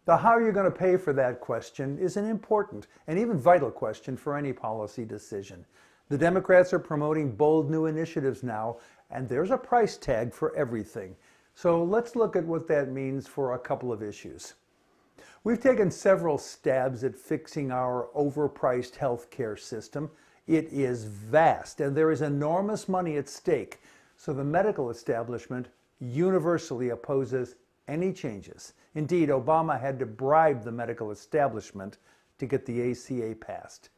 The how you're going to pay for that question is an important and even vital question for any policy decision. The Democrats are promoting bold new initiatives now, and there's a price tag for everything. So let's look at what that means for a couple of issues. We've taken several stabs at fixing our overpriced healthcare system. It is vast, and there is enormous money at stake. So the medical establishment universally opposes any changes. Indeed, Obama had to bribe the medical establishment to get the ACA passed.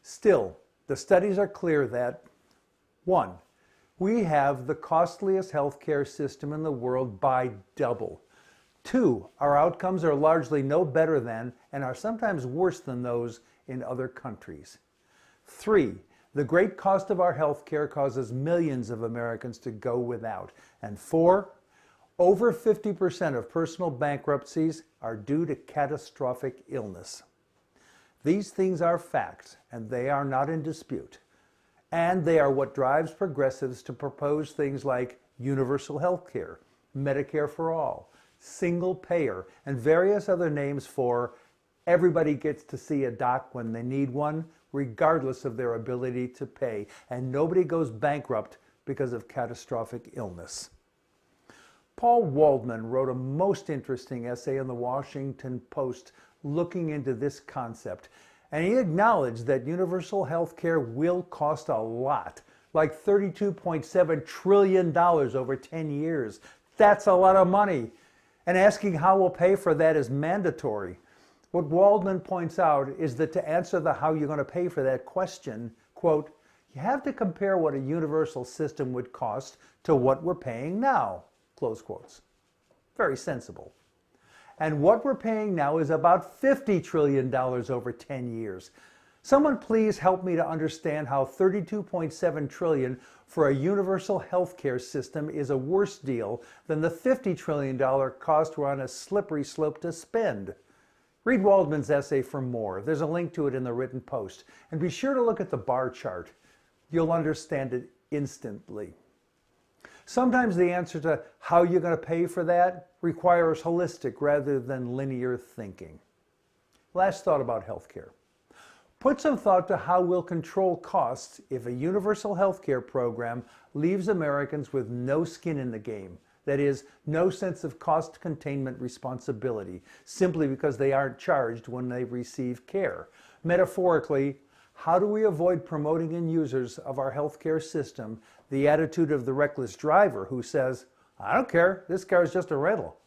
Still, the studies are clear that 1. We have the costliest healthcare system in the world by double. 2. Our outcomes are largely no better than and are sometimes worse than those in other countries. 3. The great cost of our healthcare causes millions of Americans to go without. And 4. Over 50% of personal bankruptcies are due to catastrophic illness. These things are facts, and they are not in dispute. And they are what drives progressives to propose things like universal health care, Medicare for all, single payer, and various other names for everybody gets to see a doc when they need one, regardless of their ability to pay, and nobody goes bankrupt because of catastrophic illness. Paul Waldman wrote a most interesting essay in the Washington Post looking into this concept, and he acknowledged that universal health care will cost a lot, like $32.7 trillion over 10 years. That's a lot of money, and asking how we'll pay for that is mandatory. What Waldman points out is that to answer the how you're going to pay for that question, quote, you have to compare what a universal system would cost to what we're paying now, close quotes. Very sensible. And what we're paying now is about $50 trillion over 10 years. Someone please help me to understand how $32.7 trillion for a universal healthcare system is a worse deal than the $50 trillion cost we're on a slippery slope to spend. Read Waldman's essay for more. There's a link to it in the written post. And be sure to look at the bar chart. You'll understand it instantly. Sometimes the answer to how you're going to pay for that requires holistic rather than linear thinking. Last thought about healthcare. Put some thought to how we'll control costs if a universal healthcare program leaves Americans with no skin in the game. That is, no sense of cost containment responsibility, simply because they aren't charged when they receive care. Metaphorically, how do we avoid promoting in users of our healthcare system the attitude of the reckless driver who says, I don't care, this car is just a rental?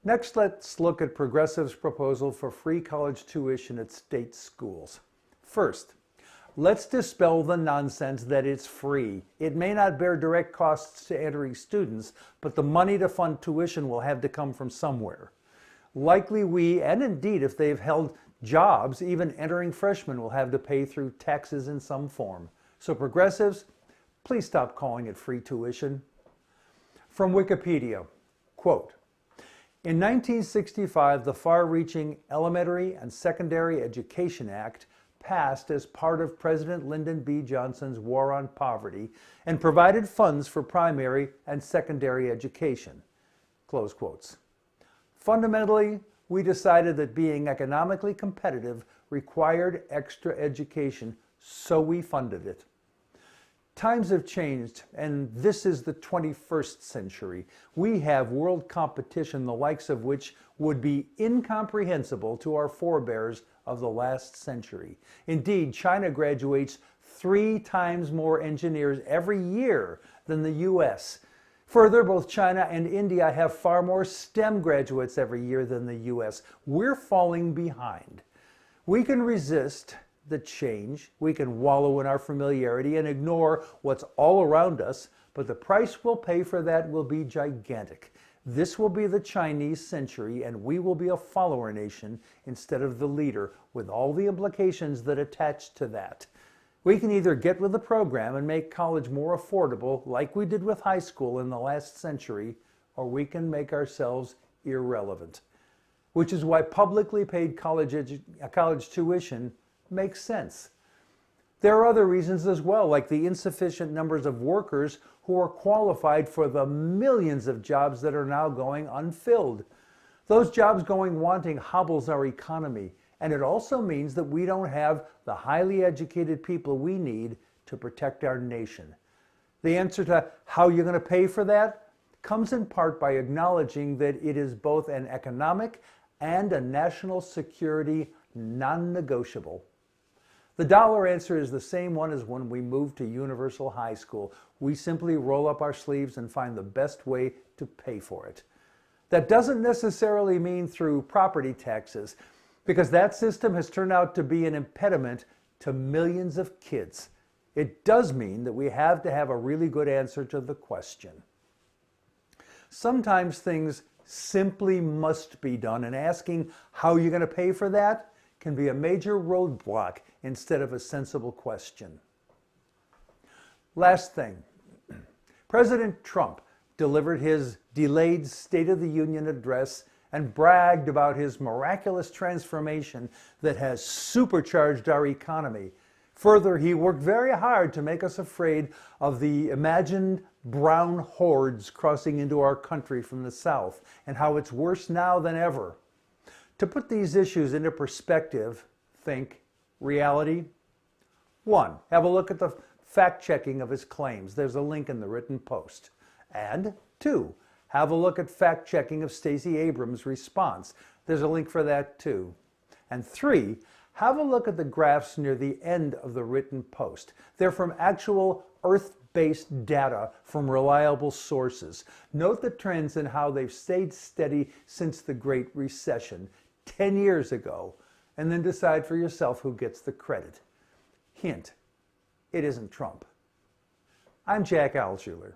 Next, let's look at progressives' proposal for free college tuition at state schools. First, let's dispel the nonsense that it's free. It may not bear direct costs to entering students, but the money to fund tuition will have to come from somewhere. Likely we, and indeed if they've held jobs, even entering freshmen will have to pay through taxes in some form. So progressives, please stop calling it free tuition. From Wikipedia, quote, in 1965, the far-reaching Elementary and Secondary Education Act passed as part of President Lyndon B. Johnson's War on Poverty and provided funds for primary and secondary education, close quotes. Fundamentally, we decided that being economically competitive required extra education, so we funded it. Times have changed, and this is the 21st century. We have world competition, the likes of which would be incomprehensible to our forebears of the last century. Indeed, China graduates 3 times more engineers every year than the U.S. Further, both China and India have far more STEM graduates every year than the U.S. We're falling behind. We can resist the change, we can wallow in our familiarity and ignore what's all around us, but the price we'll pay for that will be gigantic. This will be the Chinese century, and we will be a follower nation instead of the leader, with all the implications that attach to that. We can either get with the program and make college more affordable, like we did with high school in the last century, or we can make ourselves irrelevant. Which is why publicly paid college tuition makes sense. There are other reasons as well, like the insufficient numbers of workers who are qualified for the millions of jobs that are now going unfilled. Those jobs going wanting hobbles our economy, and it also means that we don't have the highly educated people we need to protect our nation. The answer to how you're going to pay for that comes in part by acknowledging that it is both an economic and a national security non-negotiable. The dollar answer is the same one as when we moved to universal high school. We simply roll up our sleeves and find the best way to pay for it. That doesn't necessarily mean through property taxes, because that system has turned out to be an impediment to millions of kids. It does mean that we have to have a really good answer to the question. Sometimes things simply must be done, and asking how you're going to pay for that can be a major roadblock instead of a sensible question. Last thing, President Trump delivered his delayed State of the Union address and bragged about his miraculous transformation that has supercharged our economy. Further, he worked very hard to make us afraid of the imagined brown hordes crossing into our country from the South, and how it's worse now than ever. To put these issues into perspective, think reality. 1. Have a look at the fact-checking of his claims. There's a link in the written post. And 2. Have a look at fact-checking of Stacey Abrams' response. There's a link for that too. And 3. Have a look at the graphs near the end of the written post. They're from actual Earth-based data from reliable sources. Note the trends and how they've stayed steady since the Great Recession 10 years ago, and then decide for yourself who gets the credit. Hint, it isn't Trump. I'm Jack Altshuler.